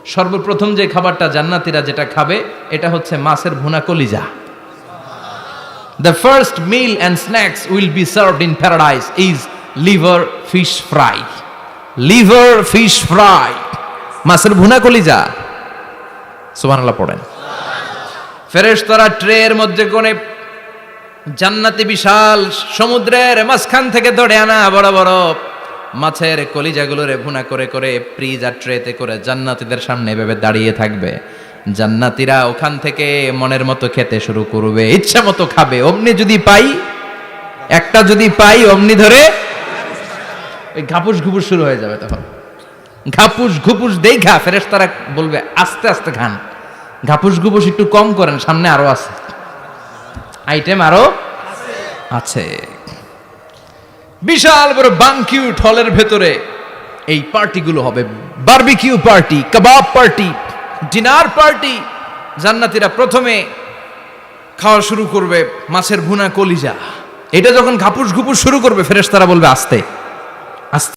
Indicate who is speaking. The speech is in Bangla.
Speaker 1: সর্বপ্রথম যে খাবারটা জান্নাতীরা যেটা খাবে এটা হচ্ছে মাছের ভুনা কলিজা। The first meal and snacks will be served in paradise is liver fish fry. Liver fish fry. মাছের ভুনা কলিজা। সুবহানাল্লাহ পড়েন। ফেরেশতারা ট্রের মধ্যে কোণে জান্নাতি বিশাল সমুদ্রের মাঝখান থেকে ধরে আনা বড় বড় মাছের কলিজাগুলোরে ভুনা করে করে ফ্রিজ আর ট্রেতে করে জান্নাতীদের সামনে এভাবে দাঁড়িয়ে থাকবে। জান্নাতীরা ওখান থেকে মনের মতো খেতে শুরু করবে, ইচ্ছা মতো খাবে। অমনি যদি পাই, একটা যদি পাই অমনি ধরে ওই ঘাপুস ঘুপুস শুরু হয়ে যাবে। তখন ঘাপুস ঘুপুস দেখা ফেরেশতারা বলবে আস্তে আস্তে খান, ঘাপুস ঘুপুস একটু কম করেন, সামনে আরো আছে আইটেম, আরো আছে। বিশাল বড় বানকিউট হলের ভেতরে এই পার্টিগুলো হবে, বারবিকিউ পার্টি, কাবাব পার্টি, ডিনার পার্টি। জান্নাতীরা প্রথমে খাওয়া শুরু করবে মাছের ভুনা কলিজা। এটা যখন ঘাপুস ঘুপুস শুরু করবে ফেরেশতারা বলবে আস্তে।